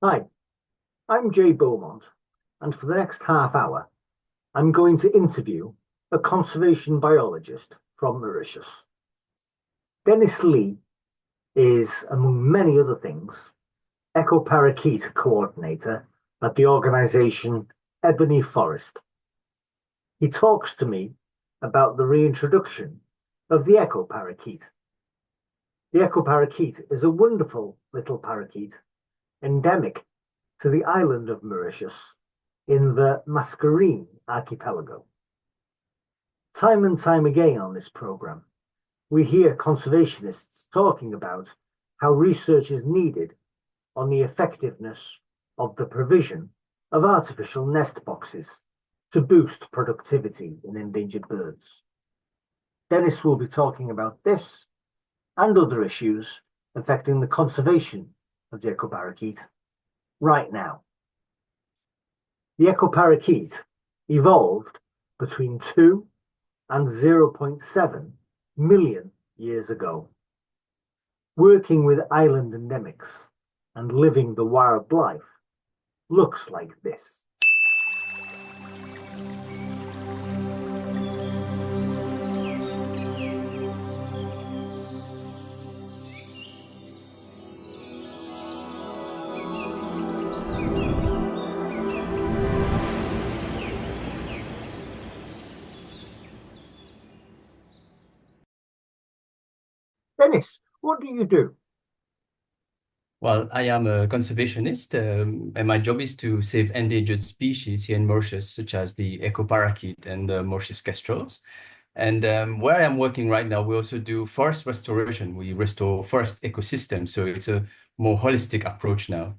Hi, I'm Jay Beaumont, and for the next half hour, I'm going to interview a conservation biologist from Mauritius. Denis Li is, among many other things, eco-parakeet coordinator at the organization Ebony Forest. He talks to me about the reintroduction of the eco-parakeet. The eco-parakeet is a wonderful little parakeet, endemic to the island of Mauritius in the Mascarene archipelago. Time and time again on this programme, we hear conservationists talking about how research is needed on the effectiveness of the provision of artificial nest boxes to boost productivity in endangered birds. Denis will be talking about this and other issues affecting the conservation of the eco-parakeet right now. The eco-parakeet evolved between 2 and 0.7 million years ago. Working with island endemics and living the wildlife looks like this. Denis, what do you do? Well, I am a conservationist, and my job is to save endangered species here in Mauritius, such as the echo parakeet and the Mauritius kestrels. And where I'm working right now, we also do forest restoration. We restore forest ecosystems, so it's a more holistic approach now.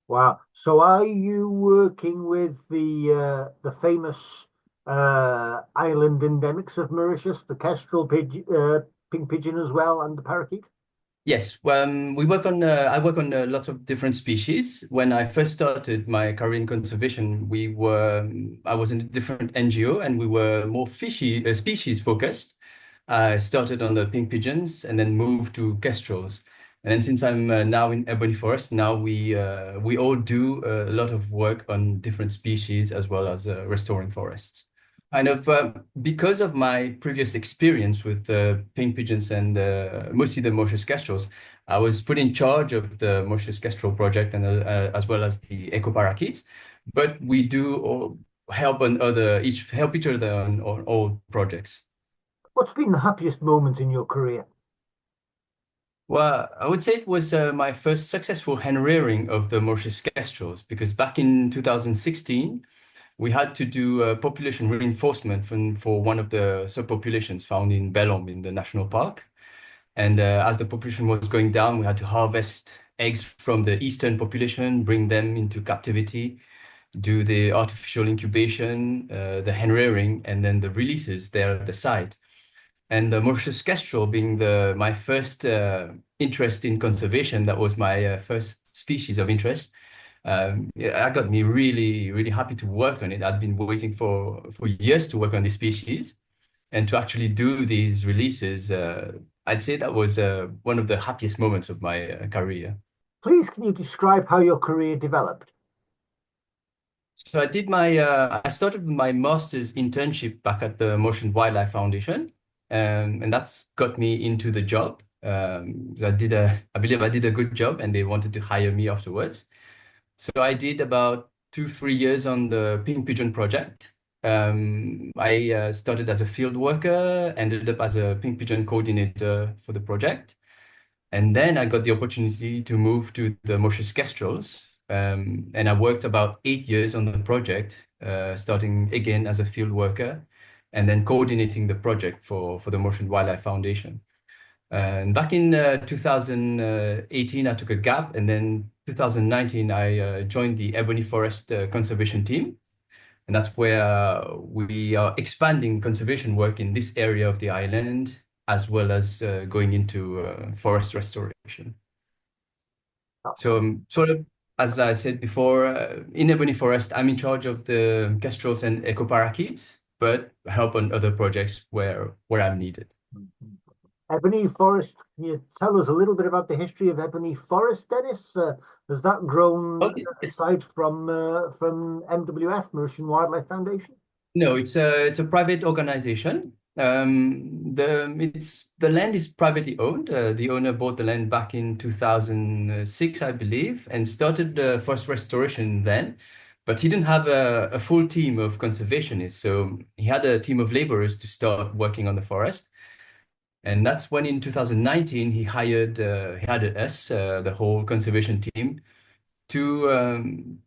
Wow. So are you working with the famous island endemics of Mauritius, the kestrel, pink pigeon as well, and the parakeet? Yes, well, we work on. I work on lots of different species. When I first started my career in conservation, I was in a different NGO, and we were more fishy species focused. I started on the pink pigeons, and then moved to kestrels. And then since I'm now in ebony forest, now we all do a lot of work on different species as well as restoring forests. Kind of because of my previous experience with the pink pigeons and mostly the Mauritius kestrels, I was put in charge of the Mauritius kestrel project and as well as the eco parakeets. But we do all help each other on all projects. What's been the happiest moment in your career? Well, I would say it was my first successful hen rearing of the Mauritius kestrels because back in 2016. We had to do a population reinforcement for one of the subpopulations found in Belom in the national park. And as the population was going down, we had to harvest eggs from the eastern population, bring them into captivity, do the artificial incubation, the hen rearing, and then the releases there at the site. And the Mauritius kestrel being my first interest in conservation, that was my first species of interest. Yeah, that got me really, really happy to work on it. I'd been waiting for years to work on this species and to actually do these releases. I'd say that was one of the happiest moments of my career. Please, can you describe how your career developed? So I started with my master's internship back at the Motion Wildlife Foundation, and that's got me into the job. I believe I did a good job, and they wanted to hire me afterwards. So I did about 3 years on the pink pigeon project. I started as a field worker, ended up as a pink pigeon coordinator for the project. And then I got the opportunity to move to the Mauritius kestrels. And I worked about 8 years on the project, starting again as a field worker and then coordinating the project for the Mauritian Wildlife Foundation. And back in 2018, I took a gap, and then 2019, I joined the Ebony Forest Conservation Team. And that's where we are expanding conservation work in this area of the island, as well as going into forest restoration. That's So, sort of, as I said before, in Ebony Forest, I'm in charge of the kestrels and eco parakeets, but help on other projects where I'm needed. fantastic. Ebony Forest. Can you tell us a little bit about the history of Ebony Forest, Dennis? Has that grown Okay, yes. aside from MWF, Mauritian Wildlife Foundation? No, it's a private organization. The land is privately owned. The owner bought the land back in 2006, I believe, and started the first restoration then. But he didn't have a full team of conservationists, so he had a team of laborers to start working on the forest. And that's when in 2019 he hired us, the whole conservation team, to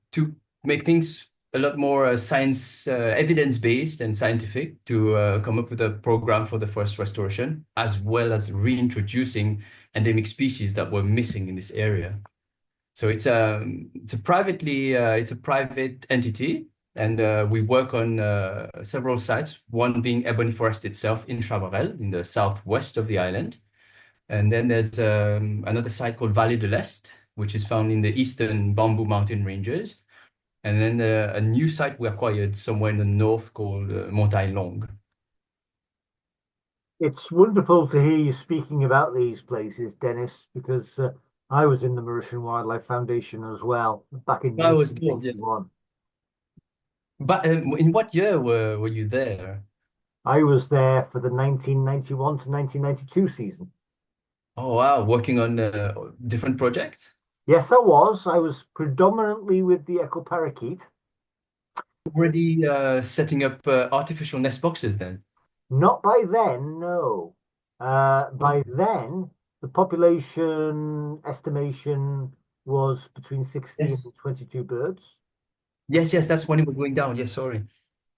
make things a lot more science evidence-based and scientific to come up with a program for the forest restoration, as well as reintroducing endemic species that were missing in this area. So it's a private entity, and we work on several sites. One being Ebony Forest itself in Chavarel, in the southwest of the island. And then there's another site called Vallée de l'Est, which is found in the eastern Bamboo Mountain ranges. And then a new site we acquired somewhere in the north called Montagne Longue. It's wonderful to hear you speaking about these places, Dennis, because I was in the Mauritian Wildlife Foundation as well back in I was told, yes. 1991. But in what year were you there? I was there for the 1991 to 1992 season. Oh, wow, working on different projects? Yes, I was. I was predominantly with the echo parakeet. Already setting up artificial nest boxes then? Not by then, no. By then, the population estimation was between 16 Yes. and 22 birds. Yes, that's when it was going down. Yes, sorry. I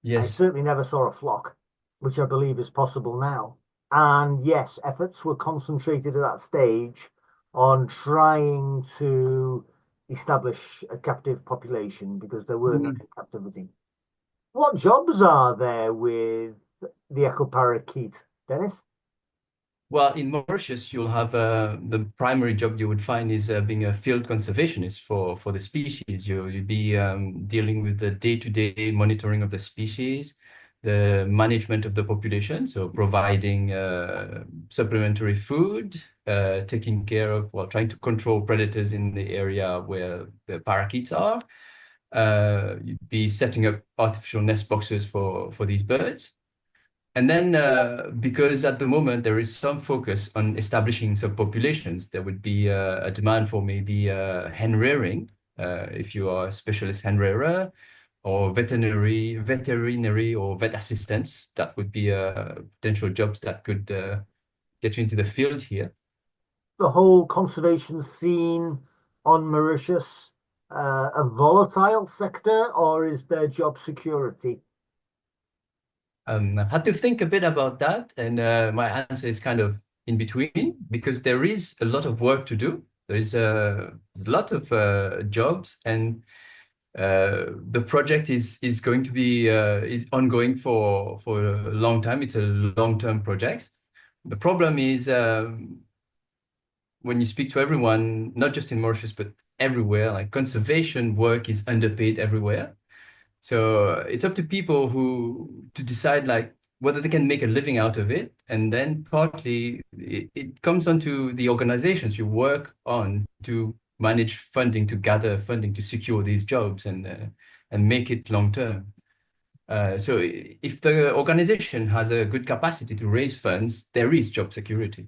Yes. certainly never saw a flock, which I believe is possible now. And yes, efforts were concentrated at that stage on trying to establish a captive population because there were none Mm. in captivity. What jobs are there with the echo parakeet, Dennis? Well, in Mauritius, you'll have the primary job you would find is being a field conservationist for the species. You'd be dealing with the day-to-day monitoring of the species, the management of the population, so providing supplementary food, taking care of, well, trying to control predators in the area where the parakeets are. You'd be setting up artificial nest boxes for these birds. And then, because at the moment there is some focus on establishing some populations, there would be a demand for maybe hen rearing, if you are a specialist hen rearer, or veterinary or vet assistants. That would be potential jobs that could get you into the field here. The whole conservation scene on Mauritius a volatile sector, or is there job security? I had to think a bit about that, and my answer is kind of in between because there is a lot of work to do. There is a lot of jobs, and the project is going to be is ongoing for a long time. It's a long-term project. The problem is when you speak to everyone, not just in Mauritius but everywhere, like conservation work is underpaid everywhere. So it's up to people who to decide like whether they can make a living out of it. And then partly it comes onto the organizations you work on to manage funding, to gather funding, to secure these jobs and make it long term. So if the organization has a good capacity to raise funds, there is job security.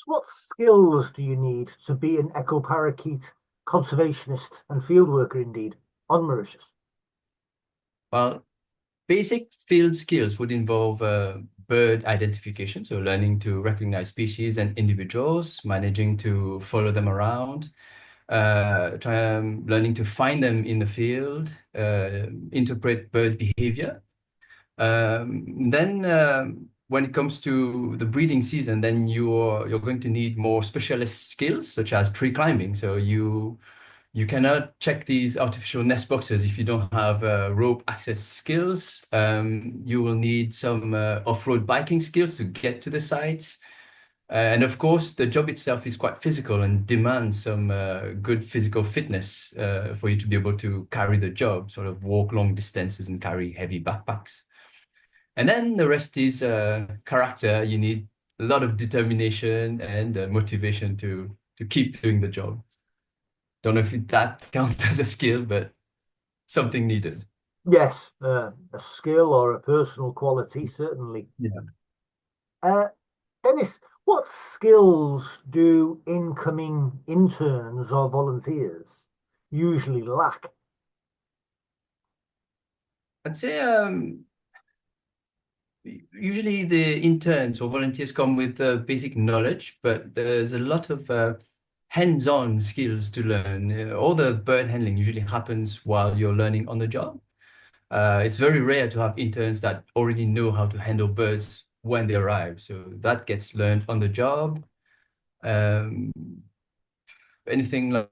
What skills do you need to be an echo parakeet conservationist and field worker indeed on Mauritius? Well, basic field skills would involve bird identification, so learning to recognize species and individuals, managing to follow them around, learning to find them in the field, interpret bird behavior. Then when it comes to the breeding season, then you're going to need more specialist skills such as tree climbing. So you cannot check these artificial nest boxes if you don't have rope access skills. You will need some off-road biking skills to get to the sites. And of course, the job itself is quite physical and demands some good physical fitness for you to be able to carry the job, sort of walk long distances and carry heavy backpacks. And then the rest is character. You need a lot of determination and motivation to keep doing the job. Don't know if that counts as a skill, but something needed. Yes, a skill or a personal quality, certainly. Yeah. Uh, Dennis, what skills do incoming interns or volunteers usually lack? I'd say usually the interns or volunteers come with basic knowledge, but there's a lot of hands-on skills to learn. All the bird handling usually happens while you're learning on the job. It's very rare to have interns that already know how to handle birds when they arrive. So that gets learned on the job. Um, anything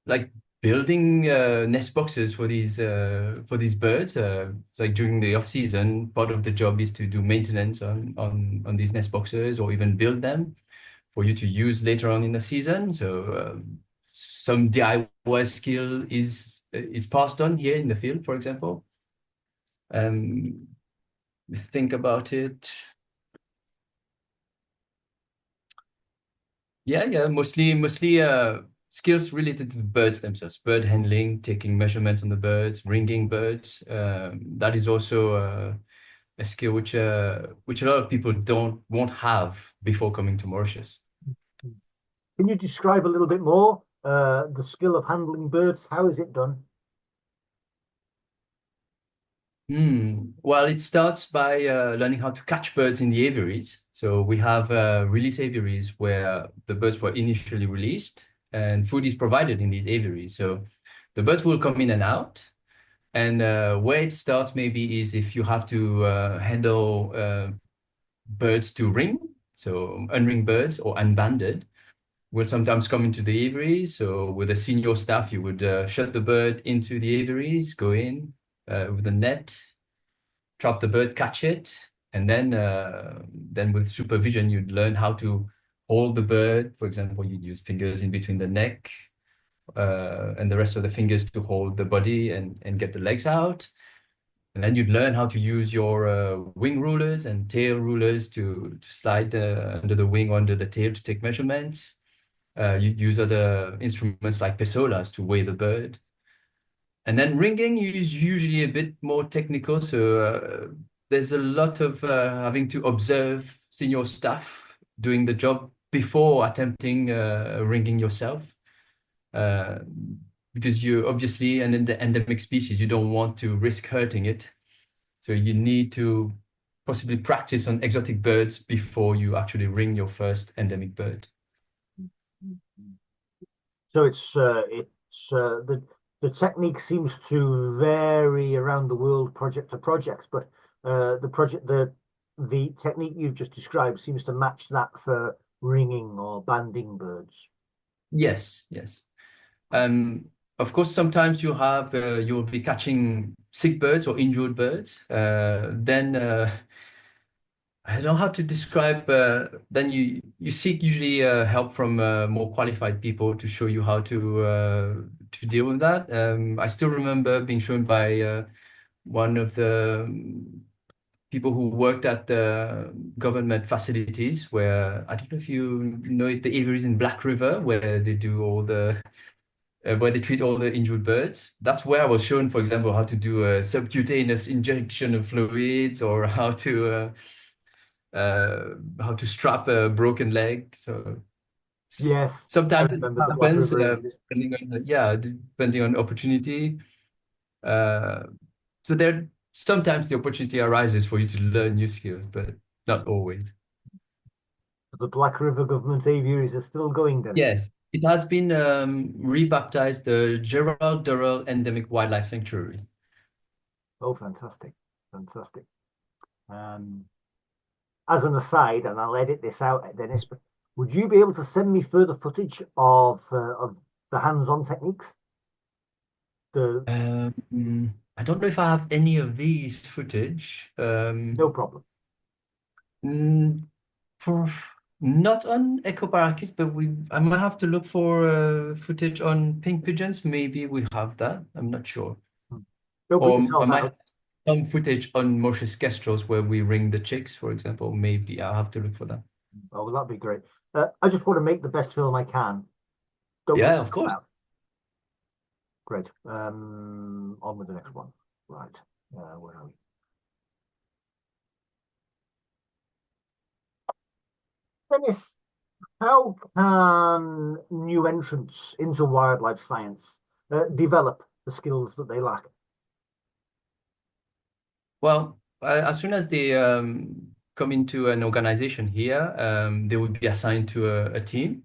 like building nest boxes for these birds. Like during the off season, part of the job is to do maintenance on these nest boxes or even build them for you to use later on in the season. So some DIY skill is passed on here in the field, for example. Um, think about it. Yeah, mostly skills related to the birds themselves, bird handling, taking measurements on the birds, ringing birds. That is also a skill which a lot of people won't have before coming to Mauritius. Can you describe a little bit more the skill of handling birds? How is it done? Well, it starts by learning how to catch birds in the aviaries. So we have release aviaries where the birds were initially released and food is provided in these aviaries. So the birds will come in and out. And where it starts maybe is if you have to handle birds to ring, so unring birds or unbanded will sometimes come into the aviaries. So with a senior staff, you would shut the bird into the aviaries, go in with a net, trap the bird, catch it, and then with supervision, you'd learn how to hold the bird. For example, you'd use fingers in between the neck and the rest of the fingers to hold the body and get the legs out. And then you'd learn how to use your wing rulers and tail rulers to slide under the wing or under the tail to take measurements. You'd use other instruments like pesolas to weigh the bird. And then ringing is usually a bit more technical. So there's a lot of having to observe senior staff doing the job before attempting ringing yourself. Uh, because you obviously, and in the endemic species, you don't want to risk hurting it. So you need to possibly practice on exotic birds before you actually ring your first endemic bird. So the technique seems to vary around the world, project to project, but the technique you've just described seems to match that for ringing or banding birds. Yes. Um, of course, sometimes you'll be catching sick birds or injured birds. Then I don't know how to describe. Then you seek usually help from more qualified people to show you how to deal with that. I still remember being shown by one of the people who worked at the government facilities where I don't know if you know it, the aviaries in Black River where they do all the where they treat all the injured birds. That's where I was shown, for example, how to do a subcutaneous injection of fluids or how to strap a broken leg. So Yes, I sometimes it remember the Black happens, River Aviaries. depending on depending on opportunity. Uh, so there sometimes the opportunity arises for you to learn new skills, but not always. The Black River Government Aviaries are still going, Dennis. Yes, it has been rebaptized the Gerald Durrell Endemic Wildlife Sanctuary. Oh, fantastic, fantastic. Um, as an aside, and I'll edit this out, Dennis, but would you be able to send me further footage of the hands-on techniques? The I don't know if I have any of these footage. No problem. Mm, for, not on echo parakeets, but I might have to look for footage on pink pigeons. Maybe we have that. I'm not sure. Don't put Or I yourself might out. some footage on Mauritius kestrels where we ring the chicks, for example. Maybe I'll have to look for that. Oh, well, that'd be great. I just want to make the best film I can. Don't Yeah, mess of course. about. Great. On with the next one. Right. Where are we? Dennis, how can new entrants into wildlife science develop the skills that they lack? Well, as soon as they come into an organization here, they would be assigned to a team,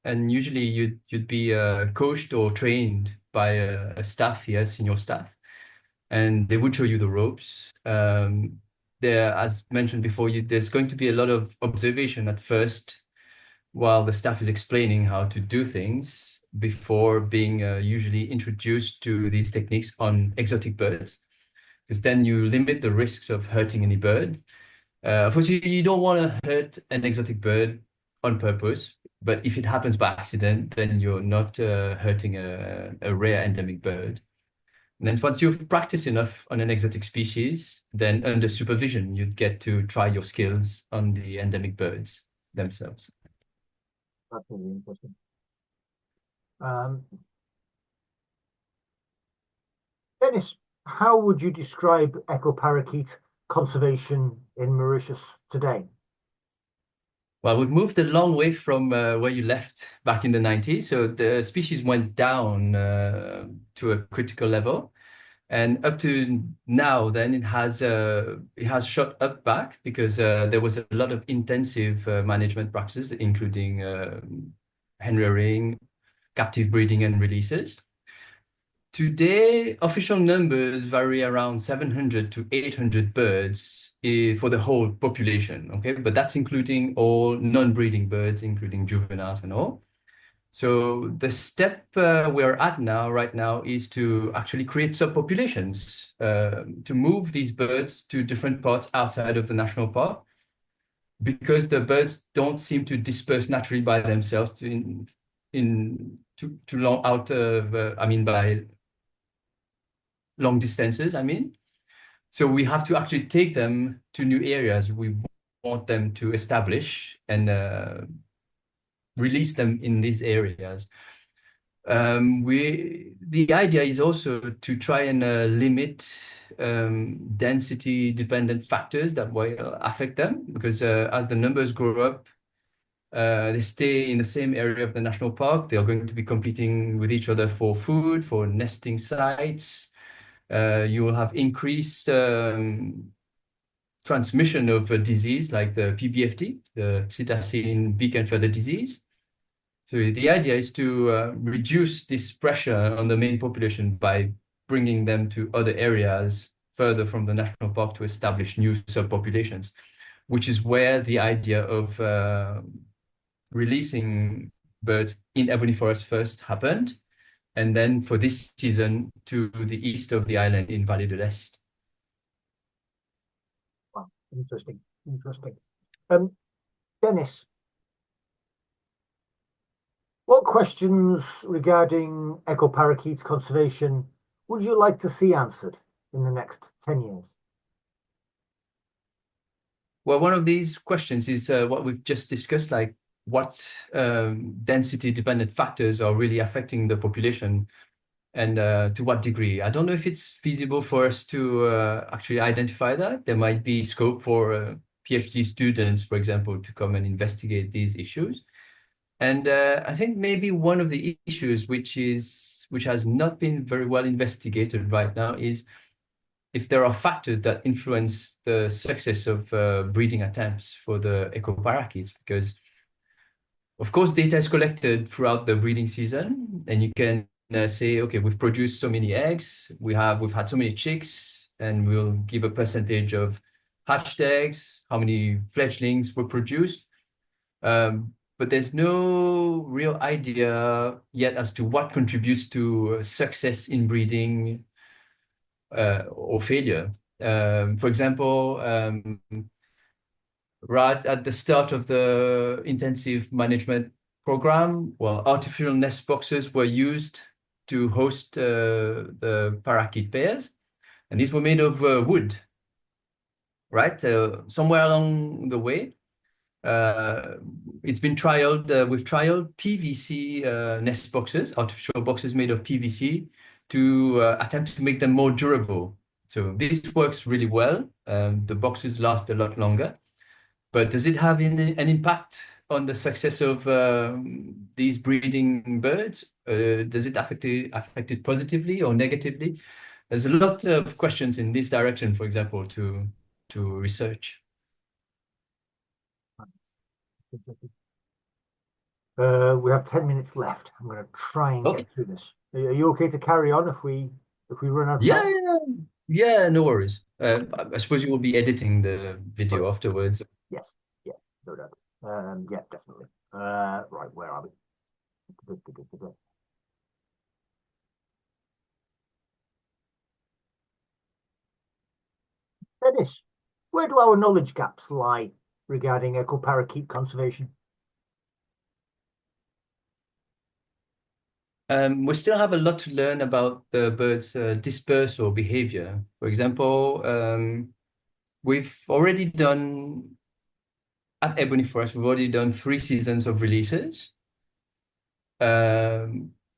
and usually you'd be coached or trained by a staff here, senior staff, and they would show you the ropes. There, as mentioned before, there's going to be a lot of observation at first, while the staff is explaining how to do things before being usually introduced to these techniques on exotic birds, because then you limit the risks of hurting any bird. Of course, you don't want to hurt an exotic bird on purpose, but if it happens by accident, then you're not hurting a rare endemic bird. And then once you've practiced enough on an exotic species, then under supervision, you'd get to try your skills on the endemic birds themselves. That's really interesting. Um, Dennis, how would you describe echo parakeet conservation in Mauritius today? Well, we've moved a long way from where you left back in the 90s. So the species went down to a critical level. And up to now, then it has shot up back because there was a lot of intensive management practices, including hen rearing, captive breeding, and releases. Today, official numbers vary around 700 to 800 birds for the whole population, okay? But that's including all non-breeding birds, including juveniles and all. So the step we're at now, right now, is to actually create subpopulations, to move these birds to different parts outside of the national park, because the birds don't seem to disperse naturally by themselves too long out of, by long distances, So we have to actually take them to new areas we want them to establish and release them in these areas. The idea is also to try and limit density dependent factors that will affect them, because as the numbers grow up, they stay in the same area of the national park. They are going to be competing with each other for food, for nesting sites. You will have increased transmission of a disease like the PBFD, the Psittacine beak and feather disease. So the idea is to reduce this pressure on the main population by bringing them to other areas further from the national park to establish new subpopulations, which is where the idea of releasing birds in ebony forest first happened, and then for this season to the east of the island in Vallée de l'Est. Wow, interesting, interesting. Dennis, what questions regarding echo parakeets conservation would you like to see answered in the next 10 years? Well, one of these questions is what we've just discussed, like what density-dependent factors are really affecting the population and to what degree. I don't know if it's feasible for us to actually identify that. There might be scope for PhD students, for example, to come and investigate these issues. And I think maybe one of the issues which has not been very well investigated right now is if there are factors that influence the success of breeding attempts for the echo parakeets, because of course data is collected throughout the breeding season, and you can say, okay, we've produced so many eggs, we've had so many chicks, and we'll give a percentage of hatched eggs, how many fledglings were produced. But there's no real idea yet as to what contributes to success in breeding or failure. For example, right at the start of the intensive management program, well, artificial nest boxes were used to host the parakeet pairs. And these were made of wood, right? Somewhere along the way, it's been trialed. We've trialed PVC nest boxes, artificial boxes made of PVC, to attempt to make them more durable. So this works really well. The boxes last a lot longer. But does it have an impact on the success of these breeding birds? Does it affect it positively or negatively? There's a lot of questions in this direction, for example, to research. We have 10 minutes left. I'm going to try and Okay. get through this. Are you okay to carry on if we run out of Yeah, time? yeah, yeah, no worries. I suppose you will be editing the video Correct. afterwards. Yes. Yeah. No doubt. Yeah, definitely. Right. Where are we? Dennis, where do our knowledge gaps lie regarding echo parakeet conservation? We still have a lot to learn about the bird's dispersal behavior. For example, we've already done at Ebony Forest, we've already done 3 seasons of releases by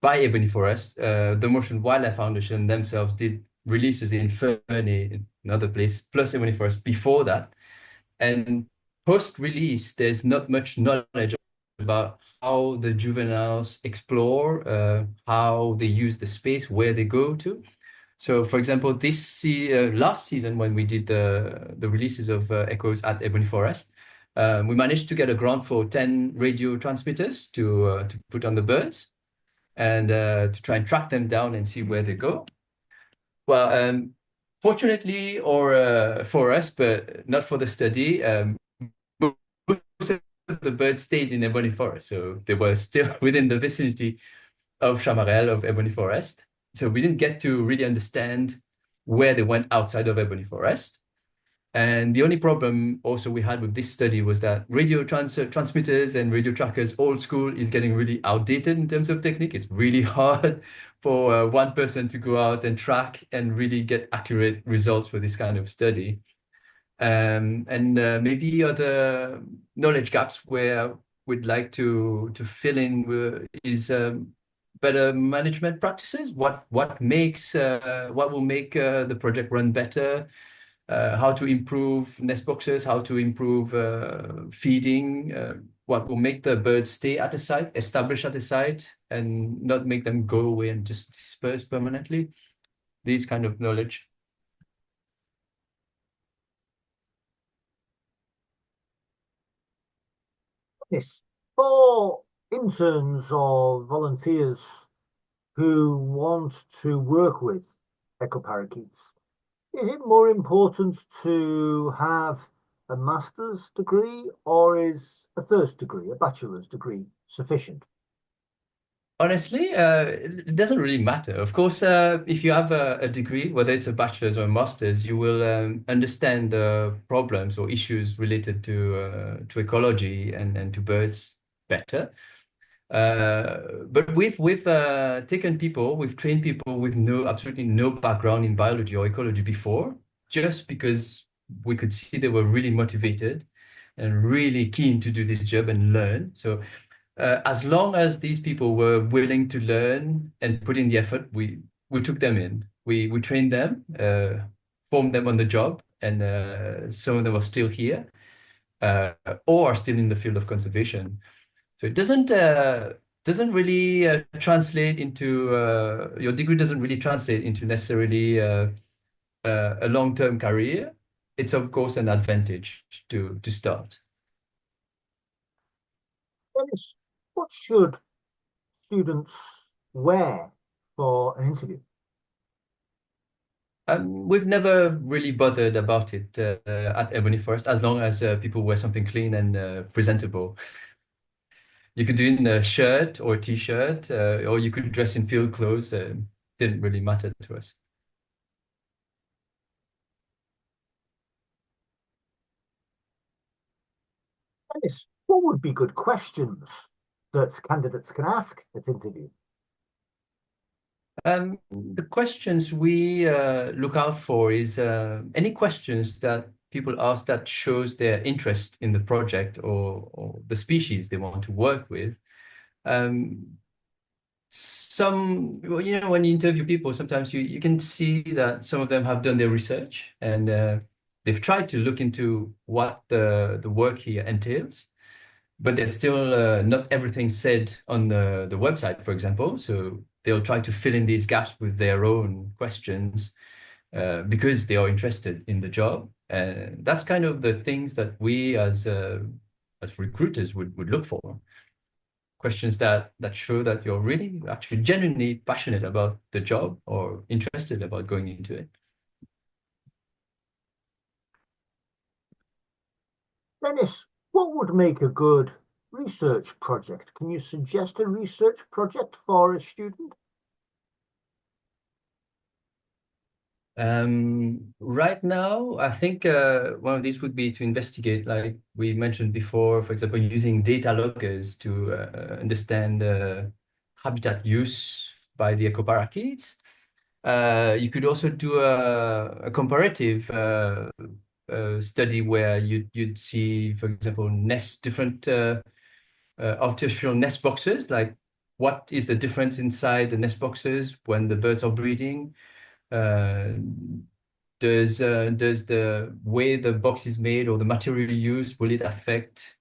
Ebony Forest. The Motion Wildlife Foundation themselves did releases in Fernie, another place, plus Ebony Forest before that. And post-release, there's not much knowledge about how the juveniles explore, how they use the space, where they go to. So, for example, last season when we did the releases of echoes at Ebony Forest, we managed to get a grant for 10 radio transmitters to put on the birds and to try and track them down and see where they go. Well, fortunately, or for us, but not for the study, most of the birds stayed in Ebony Forest, so they were still within the vicinity of Chamarel, of Ebony Forest. So we didn't get to really understand where they went outside of Ebony Forest. And the only problem also we had with this study was that radio transmitters and radio trackers, old school, is getting really outdated in terms of technique. It's really hard for one person to go out and track and really get accurate results for this kind of study. And maybe other knowledge gaps where we'd like to fill in is better management practices. What will make the project run better? How to improve nest boxes? How to improve feeding? What will make the birds stay at a site, establish at a site, and not make them go away and just disperse permanently? These kind of knowledge. Yes. For interns or volunteers who want to work with echo parakeets, is it more important to have a master's degree or is a first degree, a bachelor's degree, sufficient? Honestly, it doesn't really matter. Of course, if you have a degree, whether it's a bachelor's or a master's, you will understand the problems or issues related to ecology and to birds better. But we've taken people, we've trained people with absolutely no background in biology or ecology before, just because we could see they were really motivated and really keen to do this job and learn. So as long as these people were willing to learn and put in the effort, we took them in. We trained them, formed them on the job, and some of them are still here uh, or are still in the field of conservation. So it doesn't really translate into your degree doesn't really translate into necessarily a long-term career. It's of course an advantage to start. Dennis, what should students wear for an interview? We've never really bothered about it at Ebony Forest, as long as people wear something clean and presentable. You could do it in a shirt or a t-shirt, or you could dress in field clothes. Didn't really matter to us. Dennis, what would be good questions that candidates can ask at interview? The questions we look out for is any questions that people ask that shows their interest in the project or the species they want to work with. Well, when you interview people, sometimes you can see that some of them have done their research and they've tried to look into what the work here entails, but there's still not everything said on the website, for example. So they'll try to fill in these gaps with their own questions because they are interested in the job. And that's kind of the things that we as recruiters would look for. Questions that show that you're really actually genuinely passionate about the job or interested about going into it. Dennis, what would make a good research project? Can you suggest a research project for a student? Right now, I think one of these would be to investigate, like we mentioned before, for example, using data loggers to understand habitat use by the ecoparakeets. You could also do a comparative study where you'd see, for example, different artificial nest boxes, like what is the difference inside the nest boxes when the birds are breeding? Uh, does the way the box is made or the material used, will it affect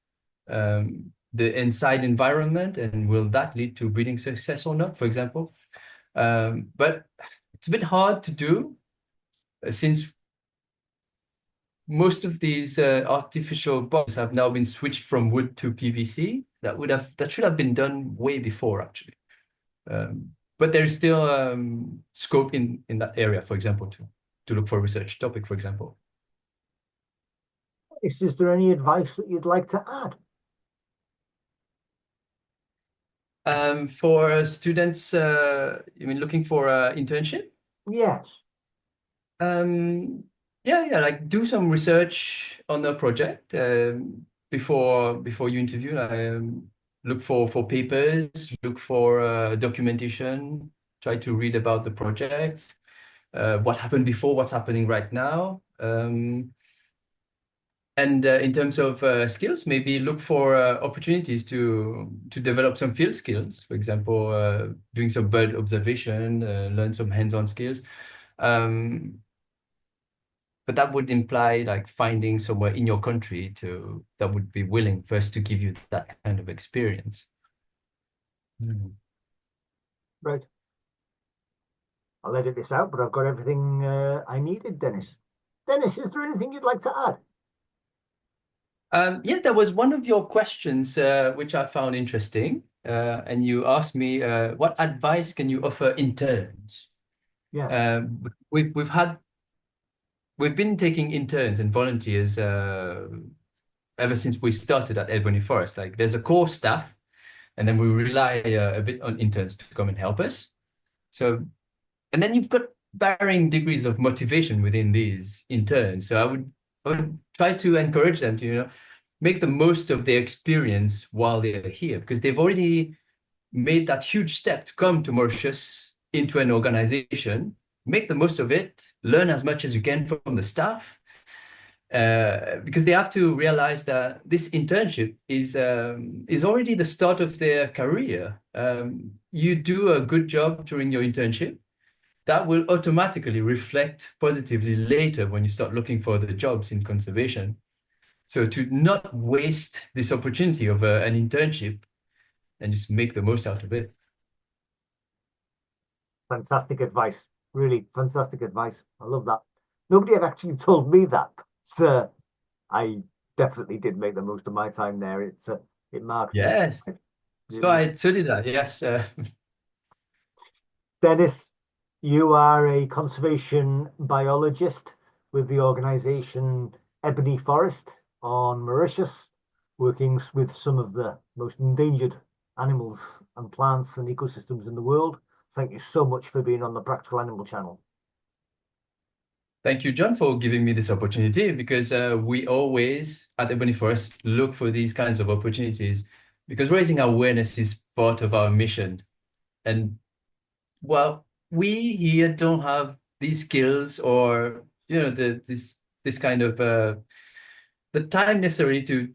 the inside environment, and will that lead to breeding success or not, for example? But it's a bit hard to do since most of these artificial boxes have now been switched from wood to PVC. That should have been done way before, actually. But there is still scope in that area, for example, to look for a research topic, for example. Is there any advice that you'd like to add? For students, you mean looking for an internship? Yes. Yeah, like do some research on the project before you interview. Look for papers, look for documentation, try to read about the project, what happened before, what's happening right now. And in terms of skills, maybe look for opportunities to develop some field skills. For example, doing some bird observation, learn some hands-on skills. But that would imply like finding somewhere in your country that would be willing first to give you that kind of experience. Right. I'll edit this out, but I've got everything I needed, Dennis. Dennis, is there anything you'd like to add? Yeah, there was one of your questions which I found interesting, and you asked me what advice can you offer interns? Yes. We've been taking interns and volunteers ever since we started at Ebony Forest. Like there's a core staff, and then we rely a bit on interns to come and help us. So, and then you've got varying degrees of motivation within these interns. So I would try to encourage them to, make the most of their experience while they're here, because they've already made that huge step to come to Mauritius into an organization. Make the most of it, learn as much as you can from the staff, because they have to realize that this internship is already the start of their career. You do a good job during your internship, that will automatically reflect positively later when you start looking for the jobs in conservation. So to not waste this opportunity of an internship and just make the most out of it. Fantastic advice. Really fantastic advice. I love that. Nobody had actually told me that. But, I definitely did make the most of my time there. It marked me. Yes. So did I. Yes. Dennis, you are a conservation biologist with the organization Ebony Forest on Mauritius, working with some of the most endangered animals and plants and ecosystems in the world. Thank you so much for being on the Practical Animal Channel. Thank you, John, for giving me this opportunity, because we always at Ebony Forest look for these kinds of opportunities, because raising awareness is part of our mission. And well, we here don't have these skills or this kind of the time necessary to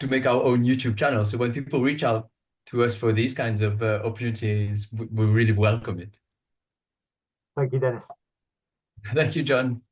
make our own YouTube channel. So when people reach out to us for these kinds of opportunities, we really welcome it. Thank you, Dennis. Thank you, John.